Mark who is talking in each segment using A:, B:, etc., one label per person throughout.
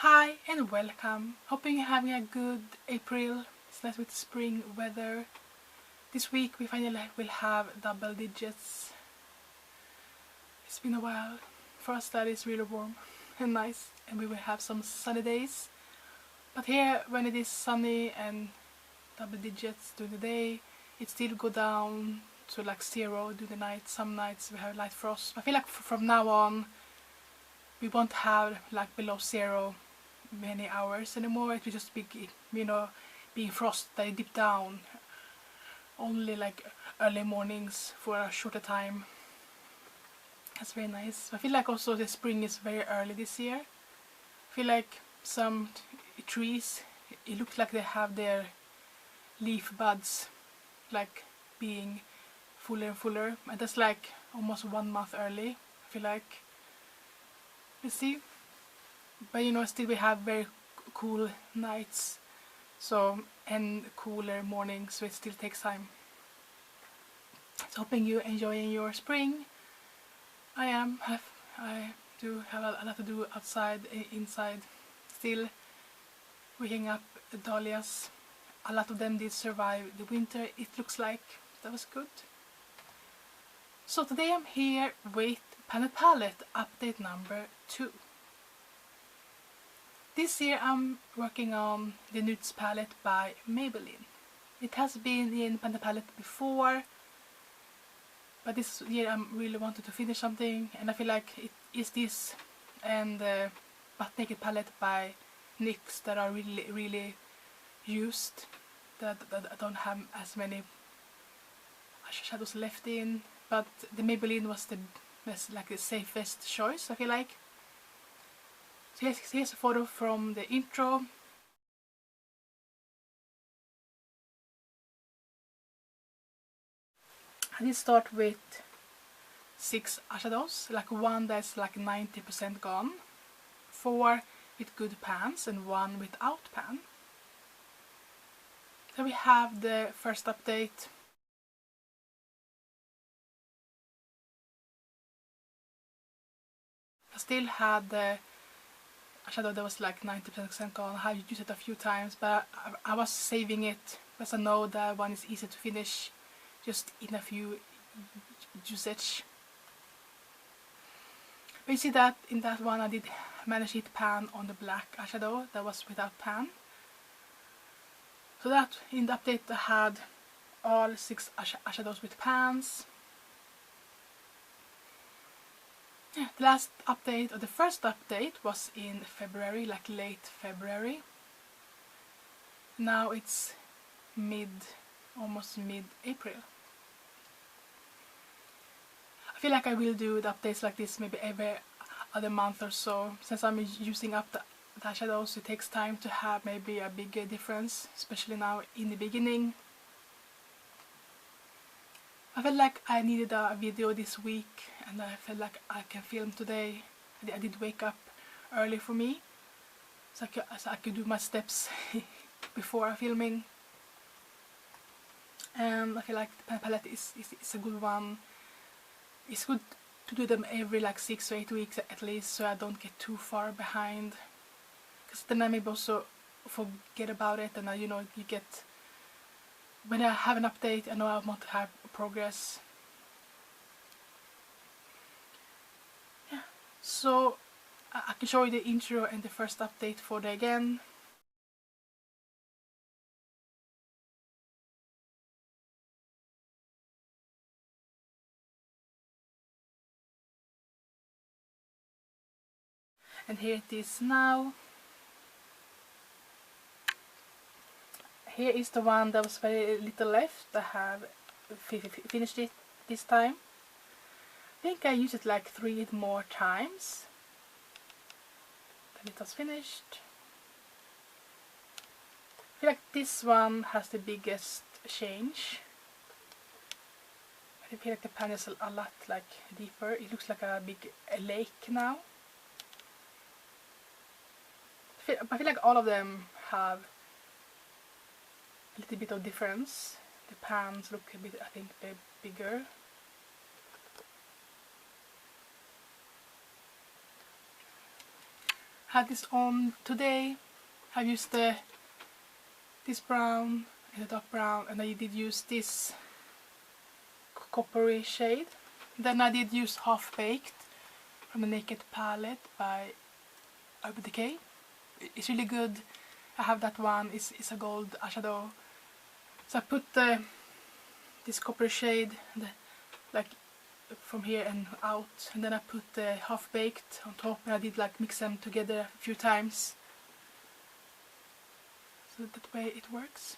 A: Hi and welcome. Hoping you're having a good April. It's nice with spring weather. This week we finally will have double digits. It's been a while. For us that is really warm and nice, and we will have some sunny days. But here when it is sunny and double digits during the day, it still go down to like 0 during the night. Some nights we have light frost. I feel like from now on we won't have like below 0 many hours anymore. It will just be, being frost that deep down only like early mornings for a shorter time. That's very nice. I feel like also the spring is very early this year. I feel like some trees, it looks like they have their leaf buds like being fuller and fuller, and that's like almost 1 month early, I feel like. Let's see. But still we have very cool nights, and cooler mornings, so it still takes time. So hoping you're enjoying your spring. I do have a lot to do outside, inside. Still waking up dahlias. A lot of them did survive the winter, it looks like. That was good. So today I'm here with Planet Palette update number 2. This year I'm working on the Nudes palette by Maybelline. It has been in Planet Palette before, but this year I really wanted to finish something, and I feel like it is this and the Butt Naked palette by NYX that are really used, that I don't have as many shadows left in, but the Maybelline was the best, like the safest choice, I feel like. So here's a photo from the intro. I did start with 6 eyeshadows, like one that's like 90% gone, 4 with good pans and 1 without pan. Then we have the first update. I still had the eyeshadow that was like 90% gone. I have used it a few times, but I was saving it because I know that one is easy to finish just in a few usage. But you see that in that one I did manage to hit pan on the black eyeshadow that was without pan. So that in the update I had all 6 eyeshadows with pans. Yeah, the last update, or the first update, was in February, like late February. Now it's almost mid-April. I feel like I will do the updates like this maybe every other month or so. Since I'm using up the eyeshadows, it takes time to have maybe a bigger difference, especially now in the beginning. I felt like I needed a video this week, and I felt like I can film today. I did wake up early for me, so I could do my steps before filming. And I feel like the palette is a good one. It's good to do them every like 6 or 8 weeks at least, so I don't get too far behind. Because then I maybe also forget about it, and you get, when I have an update, I know I want to have progress. Yeah, so I can show you the intro and the first update for the again. And here it is now. Here is the one that was very little left. I have finished it this time. I think I used it like 3 more times. Then it was finished. I feel like this one has the biggest change. I feel like the pan is a lot like deeper. It looks like a big lake now. I feel like all of them have a little bit of difference. The pans look a bit, I think, bigger. I had this on today. I've used this brown and the dark brown, and I did use this coppery shade. Then I did use Half Baked from the Naked palette by Urban Decay. It's really good. I have that one. It's a gold eyeshadow. So I put this coppery shade like from here and out, and then I put the Half Baked on top, and I did like mix them together a few times. So that way it works.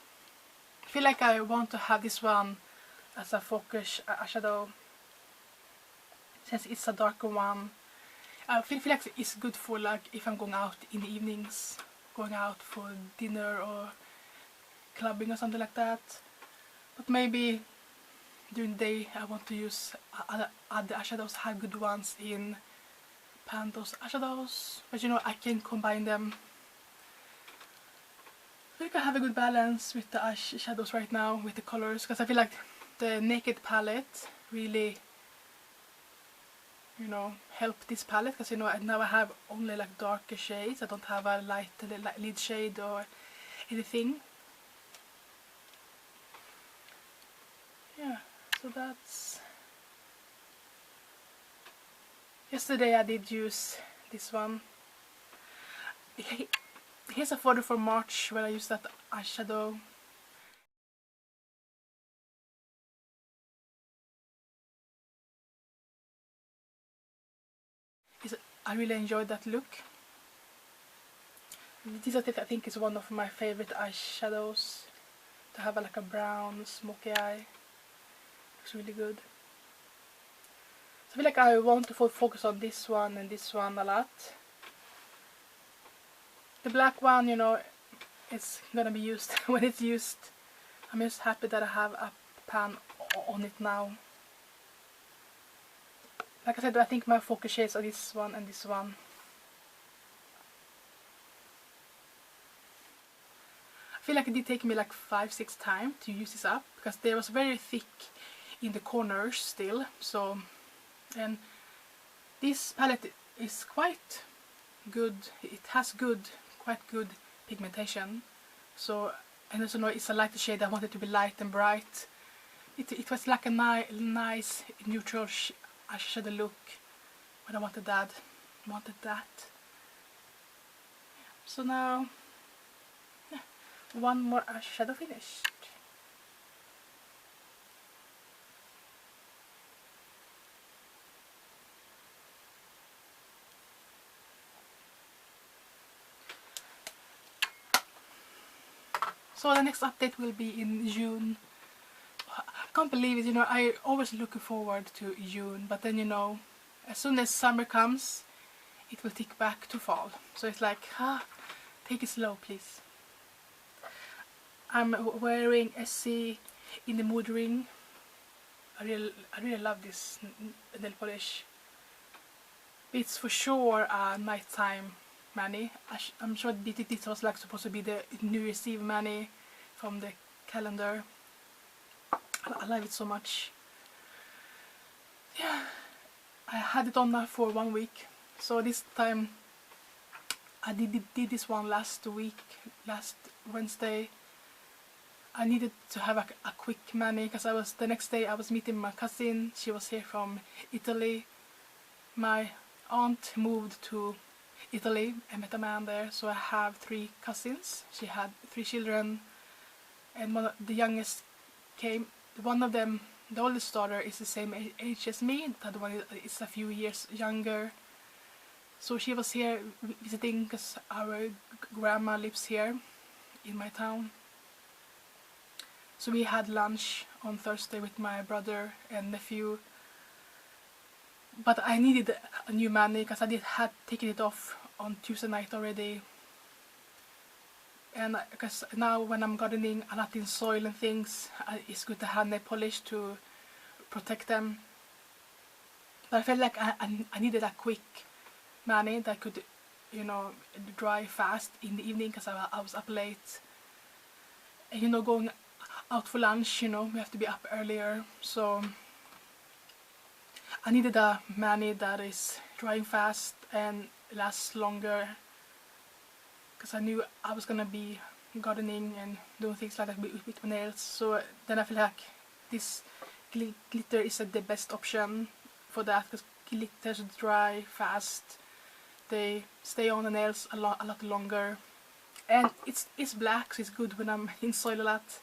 A: I feel like I want to have this one as a focus eyeshadow, since it's a darker one. I feel like it's good for like if I'm going out in the evenings, going out for dinner or clubbing or something like that. But maybe during the day I want to use other eyeshadows. I have good ones in Pantos eyeshadows, but you know, I can combine them. I think I have a good balance with the eyeshadows right now, with the colors, because I feel like the Naked palette really, you know, help this palette, because you know, now I have only like darker shades. I don't have a light lid shade or anything. Yeah, so that's... Yesterday I did use this one. Here's a photo from March where I used that eyeshadow. I really enjoyed that look. This I think is one of my favorite eyeshadows. To have like a brown smoky eye. Looks really good. So I feel like I want to focus on this one and this one a lot. The black one, you know, it's gonna be used when it's used. I'm just happy that I have a pan on it now. Like I said, I think my focus shades are this one and this one. I feel like it did take me like 5-6 times to use this up, because they was very thick in the corners still. So, and this palette is quite good. It has quite good pigmentation. So, and also know it's a lighter shade. I want it to be light and bright. It was like a nice neutral eyeshadow look, but I wanted that. So now, yeah, one more eyeshadow finished. So the next update will be in June. I can't believe it, you know, I always looking forward to June, but then, you know, as soon as summer comes, it will tick back to fall. So it's like, take it slow, please. I'm wearing Essie in the Mood Ring. I really love this nail polish. It's for sure a nighttime mani. I'm sure this was like supposed to be the New Year's Eve mani from the calendar. I love it so much. Yeah, I had it on now for 1 week. So this time I did this one last Wednesday. I needed to have a quick mani, because the next day I was meeting my cousin. She was here from Italy. My aunt moved to Italy. I met a man there, so I have 3 cousins. She had 3 children, and the youngest came. One of them, the oldest daughter, is the same age as me. The other one is a few years younger. So she was here visiting, because our grandma lives here in my town. So we had lunch on Thursday with my brother and nephew. But I needed a new mani, because I had taken it off on Tuesday night already. And because now when I'm gardening a lot in soil and things, it's good to have nail polish to protect them. But I felt like I needed a quick mani that could, you know, dry fast in the evening, because I was up late. And you know, going out for lunch, you know, we have to be up earlier. So I needed a mani that is drying fast and lasts longer. because I knew I was gonna be gardening and doing things like that with my nails. So then I feel like this glitter is the best option for that, because glitters dry fast, they stay on the nails a lot longer, and it's black, so it's good when I'm in soil a lot.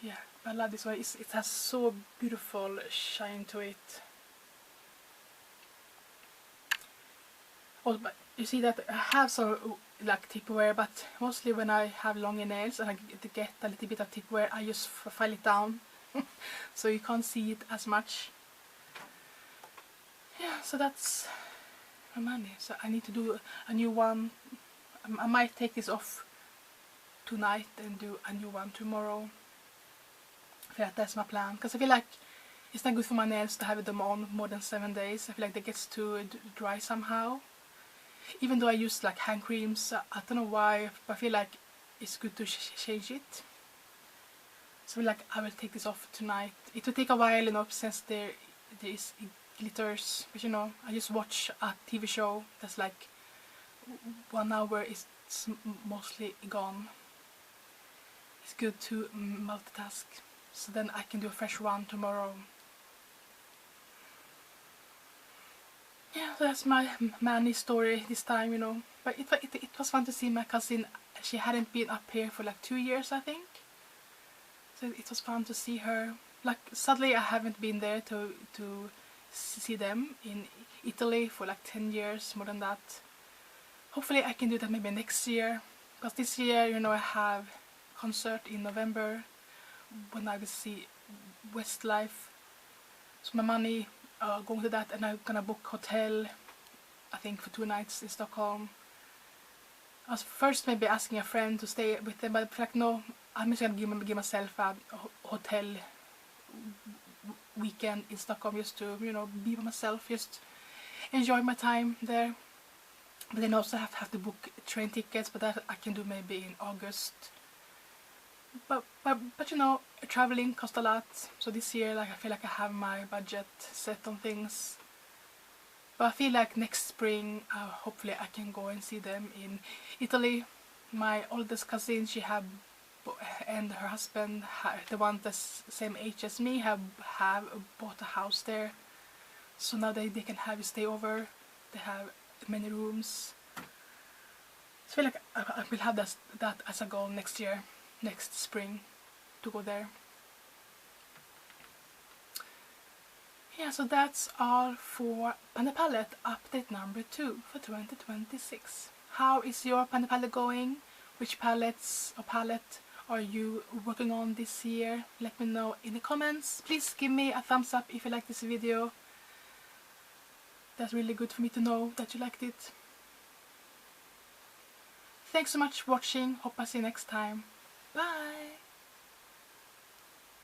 A: Yeah, I love this one. It has so beautiful shine to it. Oh, but you see that I have some like tip wear, but mostly when I have longer nails and I get a little bit of tip wear, I just file it down so you can't see it as much. Yeah, so that's my money. So I need to do a new one. I might take this off tonight and do a new one tomorrow. Yeah, that's my plan, because I feel like it's not good for my nails to have them on more than 7 days. I feel like they get too dry somehow. Even though I use like hand creams, I don't know why, but I feel like it's good to change it. So I feel like I will take this off tonight. It will take a while, you know, since there is glitters, but you know, I just watch a TV show that's like 1 hour, it's mostly gone. It's good to multitask, so then I can do a fresh one tomorrow. Yeah, so that's my Manny story this time, you know. But it was fun to see my cousin. She hadn't been up here for like 2 years, I think. So it was fun to see her. Like, sadly I haven't been there to see them in Italy for like 10 years, more than that. Hopefully I can do that maybe next year, because this year, you know, I have concert in November when I will see Westlife. So my money going to that, and I'm gonna book hotel, I think, for 2 nights in Stockholm. I was first maybe asking a friend to stay with them, but like, no, I'm just gonna give myself a hotel weekend in Stockholm, just to, you know, be by myself, just enjoy my time there. But then also have to book train tickets, but that I can do maybe in August. But you know, traveling costs a lot, so this year, like, I feel like I have my budget set on things. But I feel like next spring, hopefully I can go and see them in Italy. My oldest cousin, and her husband, the one that's same age as me, have bought a house there. So now they can have a stay over. They have many rooms. So I feel like I will have that as a goal next year, next spring, to go there. Yeah, so that's all for Panda Palette update number 2 for 2026. How is your Panda Palette going? Which palettes or palette are you working on this year? Let me know in the comments. Please give me a thumbs up if you like this video. That's really good for me to know that you liked it. Thanks so much for watching. Hope I see you next time. Bye!